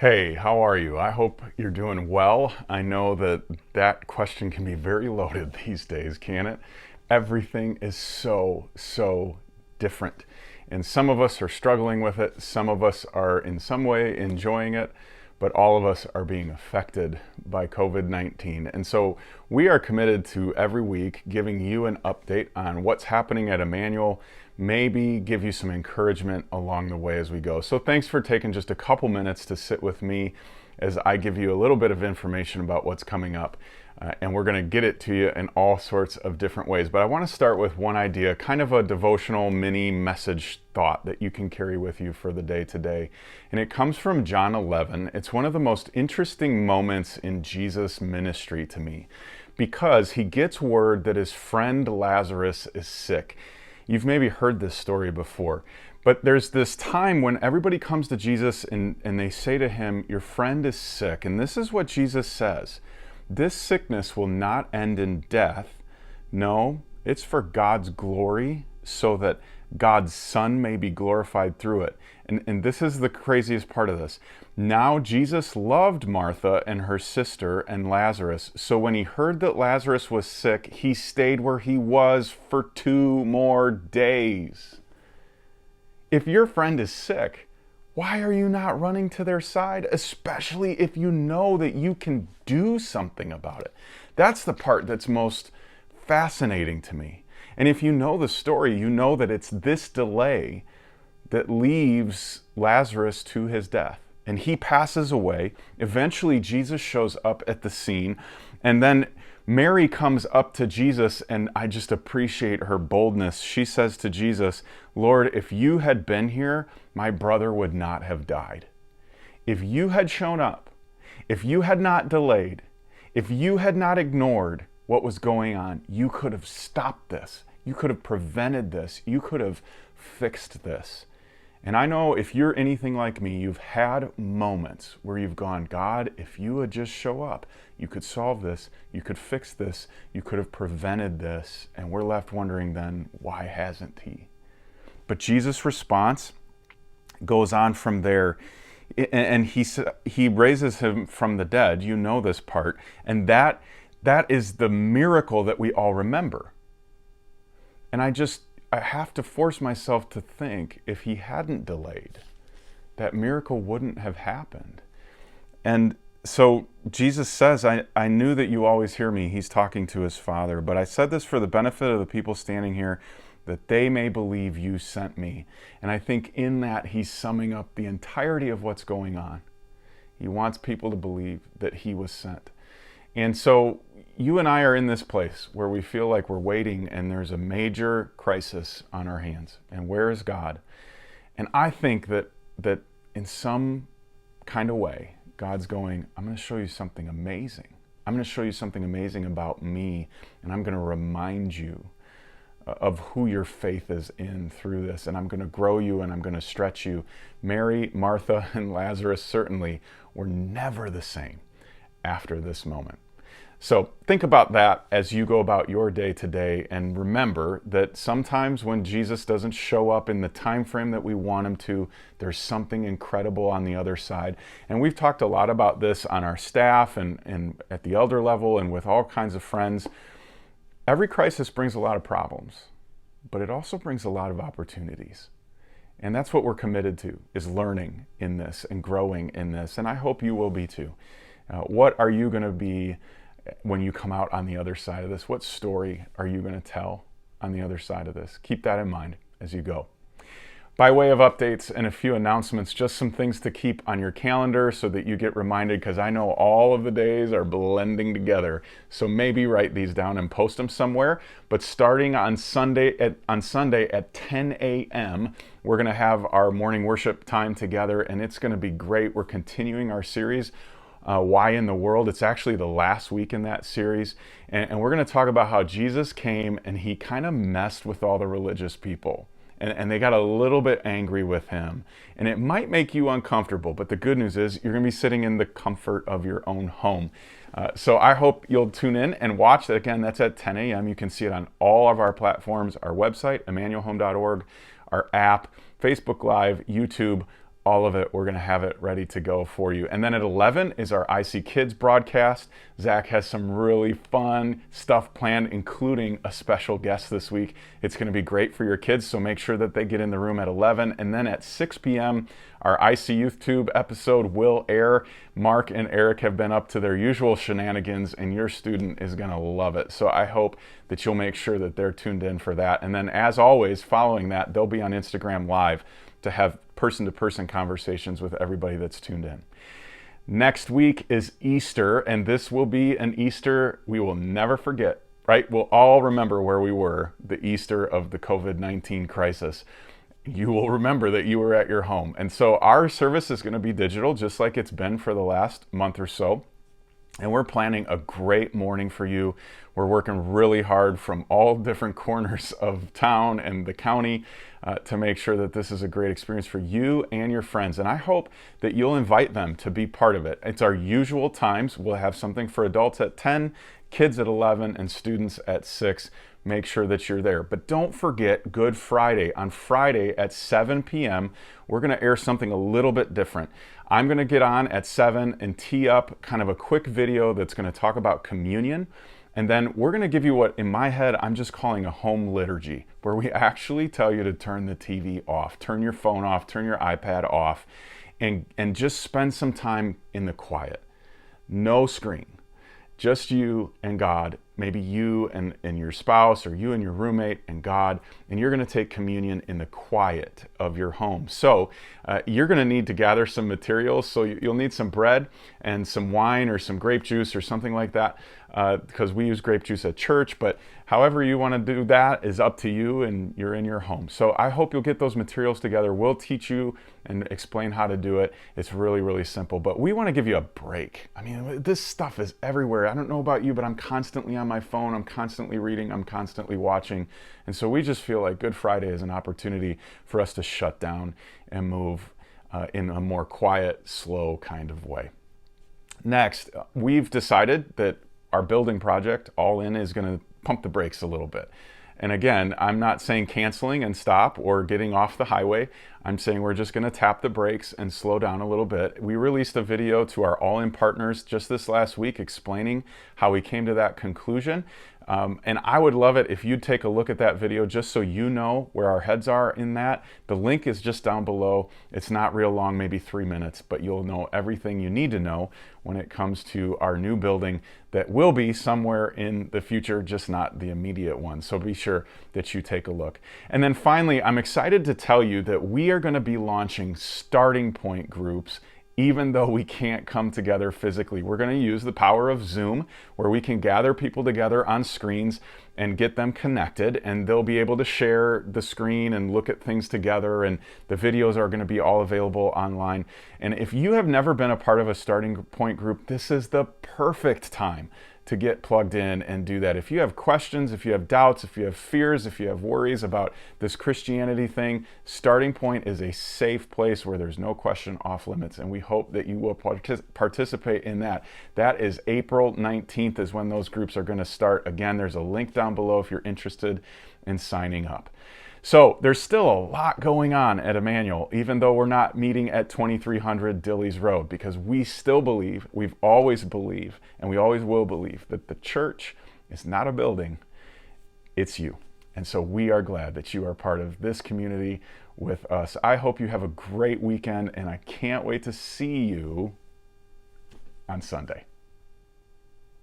Hey, how are you? I hope you're doing well. I know that that question can be very loaded these days, can it? Everything is so different. And some of us are struggling with it, some of us are in some way enjoying it, but all of us are being affected by COVID 19. And so we are committed to every week giving you an update on what's happening at Emmanuel, maybe give you some encouragement along the way as we go. So thanks for taking just a couple minutes to sit with me as I give you a little bit of information about what's coming up. And we're going to get it to you in all sorts of different ways. But I want to start with one idea, kind of a devotional mini message thought that you can carry with you for the day today. And it comes from John 11. It's one of the most interesting moments in Jesus' ministry to me because he gets word that his friend Lazarus is sick. You've maybe heard this story before, but there's this time when everybody comes to Jesus and they say to him, "Your friend is sick." And this is what Jesus says: "This sickness will not end in death. No, it's for God's glory, so that God's Son may be glorified through it." And this is the craziest part of this. Now, Jesus loved Martha and her sister and Lazarus. So when he heard that Lazarus was sick, he stayed where he was for 2 more days. If your friend is sick, why are you not running to their side, especially if you know that you can do something about it? That's the part that's most fascinating to me. And if you know the story, you know that it's this delay that leaves Lazarus to his death. And he passes away. Eventually, Jesus shows up at the scene. And then Mary comes up to Jesus, and I just appreciate her boldness. She says to Jesus, "Lord, if you had been here, my brother would not have died. If you had shown up, if you had not delayed, if you had not ignored what was going on, you could have stopped this. You could have prevented this. You could have fixed this." And I know if you're anything like me, you've had moments where you've gone, "God, if you would just show up, you could solve this, you could fix this, you could have prevented this." And we're left wondering then, why hasn't he? But Jesus' response goes on from there. And he raises him from the dead. You know this part. And that is the miracle that we all remember. And I have to force myself to think, if he hadn't delayed, that miracle wouldn't have happened. And so Jesus says, I knew that you always hear me. He's talking to his Father. "But I said this for the benefit of the people standing here, that they may believe you sent me." And I think in that he's summing up the entirety of what's going on. He wants people to believe that he was sent. And so you and I are in this place where we feel like we're waiting and there's a major crisis on our hands. And where is God? And I think that in some kind of way, God's going, "I'm going to show you something amazing. I'm going to show you something amazing about me, and I'm going to remind you of who your faith is in through this, and I'm going to grow you, and I'm going to stretch you." Mary, Martha, and Lazarus certainly were never the same after this moment. So think about that as you go about your day today, and remember that sometimes when Jesus doesn't show up in the time frame that we want him to, there's something incredible on the other side. And we've talked a lot about this on our staff and at the elder level and with all kinds of friends. Every crisis brings a lot of problems, but it also brings a lot of opportunities. And that's what we're committed to, is learning in this and growing in this. And I hope you will be too. What are you going to be when you come out on the other side of this? What story are you going to tell on the other side of this? Keep that in mind as you go. By way of updates and a few announcements, just some things to keep on your calendar so that you get reminded, because I know all of the days are blending together. So maybe write these down and post them somewhere. But starting on Sunday at 10 a.m., we're going to have our morning worship time together, and it's going to be great. We're continuing our series, Why in the World? It's actually the last week in that series. And we're going to talk about how Jesus came and he kind of messed with all the religious people. And they got a little bit angry with him. And it might make you uncomfortable, but the good news is you're going to be sitting in the comfort of your own home. So I hope you'll tune in and watch. Again, that's at 10 a.m. You can see it on all of our platforms, our website, emmanuelhome.org, our app, Facebook Live, YouTube, all of it. We're going to have it ready to go for you. And then at 11 is our IC Kids broadcast. Zach has some really fun stuff planned, including a special guest this week. It's going to be great for your kids, so make sure that they get in the room at 11. And then at 6 p.m., our IC Youth Tube episode will air. Mark and Eric have been up to their usual shenanigans, and your student is going to love it. So I hope that you'll make sure that they're tuned in for that. And then, as always, following that, they'll be on Instagram Live to have person-to-person conversations with everybody that's tuned in. Next week is Easter, and this will be an Easter we will never forget, right? We'll all remember where we were the Easter of the COVID-19 crisis. You will remember that you were at your home. And so our service is going to be digital, just like it's been for the last month or so. And we're planning a great morning for you. We're working really hard from all different corners of town and the county to make sure that this is a great experience for you and your friends. And I hope that you'll invite them to be part of it. It's our usual times. We'll have something for adults at 10, kids at 11, and students at 6. Make sure that you're there. But don't forget Good Friday. On Friday at 7 p.m., we're going to air something a little bit different. I'm going to get on at 7 and tee up kind of a quick video that's going to talk about communion. And then we're going to give you what, in my head, I'm just calling a home liturgy, where we actually tell you to turn the TV off, turn your phone off, turn your iPad off, and just spend some time in the quiet. No screen. Just you and God, maybe you and your spouse, or you and your roommate and God, and you're going to take communion in the quiet of your home. So you're going to need to gather some materials. So you'll need some bread and some wine or some grape juice or something like that, because we use grape juice at church. But however you want to do that is up to you, and you're in your home. So I hope you'll get those materials together. We'll teach you and explain how to do it. It's really, really simple. But we want to give you a break. I mean, this stuff is everywhere. I don't know about you, but I'm constantly on my phone. I'm constantly reading. I'm constantly watching. And so we just feel like Good Friday is an opportunity for us to shut down and move in a more quiet, slow kind of way. Next, we've decided that our building project, All In, is going to pump the brakes a little bit. And again, I'm not saying canceling and stop or getting off the highway. I'm saying we're just going to tap the brakes and slow down a little bit. We released a video to our All In partners just this last week explaining how we came to that conclusion. And I would love it if you'd take a look at that video just so you know where our heads are in that. The link is just down below. It's not real long, maybe 3 minutes, but you'll know everything you need to know when it comes to our new building that will be somewhere in the future, just not the immediate one. So be sure that you take a look. And then finally, I'm excited to tell you that we are going to be launching starting point groups. Even though we can't come together physically, we're going to use the power of Zoom, where we can gather people together on screens and get them connected, and they'll be able to share the screen and look at things together, and the videos are going to be all available online. And if you have never been a part of a starting point group, this is the perfect time to get plugged in and do that. If you have questions, if you have doubts, if you have fears, if you have worries about this Christianity thing, Starting Point is a safe place where there's no question off limits, and we hope that you will participate in that. That is April 19th is when those groups are going to start. Again, there's a link down below if you're interested in signing up. So there's still a lot going on at Emmanuel, even though we're not meeting at 2300 Dilly's Road, because we still believe, we've always believed, and we always will believe that the church is not a building, it's you. And so we are glad that you are part of this community with us. I hope you have a great weekend, and I can't wait to see you on Sunday.